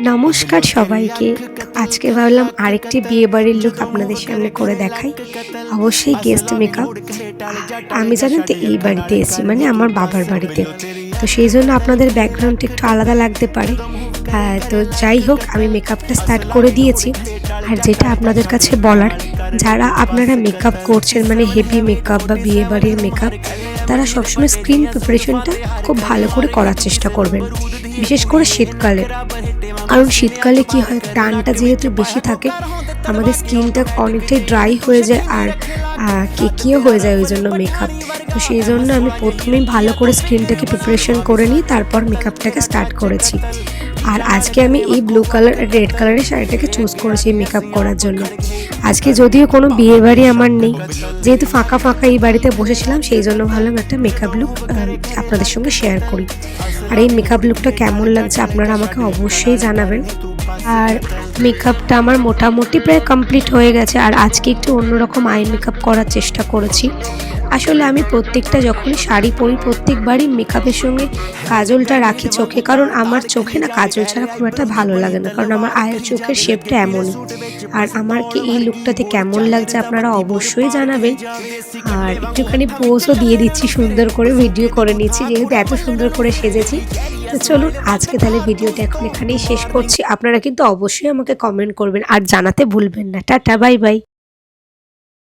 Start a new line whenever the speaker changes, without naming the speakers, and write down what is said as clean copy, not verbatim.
নমস্কার সবাইকে। আজকে ভাবলাম আরেকটি বিয়েবাড়ির লুক আপনাদের সামনে করে দেখাই। অবশ্যই গেস্ট মেকআপ। আমি জানেন তো এই বাড়িতে এসেছি মানে আমার বাবার বাড়িতে। তো সেই জন্য আপনাদের ব্যাকগ্রাউন্ডটা একটু আলাদা লাগতে পারে। তো যাই হোক আমি মেকআপটা স্টার্ট করে দিয়েছি। আর যেটা আপনাদের কাছে বলার, যারা আপনারা মেকআপ করছেন মানে হেভি মেকআপ বা বিয়েবাড়ির মেকআপ, তারা সবসময় স্কিন প্রিপারেশনটা খুব ভালো করে করার চেষ্টা করবেন, বিশেষ করে শীতকালে। কারণ শীতকালে কি হয়, টানটা যেহেতু বেশি থাকে আমাদের স্কিনটা অনেকটাই ড্রাই হয়ে যায় আর কেকিও হয়ে যায় ওই জন্য মেকআপ। তো সেই জন্য আমি প্রথমেই ভালো করে স্কিনটাকে প্রিপারেশন করে নিই, তারপর মেকআপটাকে স্টার্ট করেছি। আর আজকে আমি এই ব্লু কালার আর রেড কালারের শাড়িটাকে চুজ করেছি মেকআপ করার জন্য। আজকে যদিও কোনো বিয়ে বাড়ি আমার নেই, যেহেতু ফাঁকা ফাঁকা এই বাড়িতে বসেছিলাম, সেই জন্য ভাবলাম একটা মেকআপ লুক আপনাদের সঙ্গে শেয়ার করি। আর এই মেকআপ লুকটা কেমন লাগছে আপনারা আমাকে অবশ্যই জানাবেন। আর মেকআপটা আমার মোটামুটি প্রায় কমপ্লিট হয়ে গেছে। আর আজকে একটু অন্যরকম আই মেকআপ করার চেষ্টা করেছি। আসলে আমি প্রত্যেকটা যখনই শাড়ি পরি প্রত্যেকবারই মেকআপের সঙ্গে কাজলটা রাখি চোখে, কারণ আমার চোখে না কাজল ছাড়া খুব একটা ভালো লাগে না, কারণ আমার আয়ের চোখের শেপটা এমনই। আর আমার কি এই লুকটাতে কেমন লাগছে আপনারা অবশ্যই জানাবেন। আর একটুখানি পোজও দিয়ে দিচ্ছি, সুন্দর করে ভিডিও করে নিচ্ছি যেহেতু এত সুন্দর করে সেজেছি। তো চলুন আজকে তাহলে ভিডিওটা এখন এখানেই শেষ করছি। আপনারা কিন্তু অবশ্যই আমাকে কমেন্ট করবেন আর জানাতে ভুলবেন না। Tata, bye bye.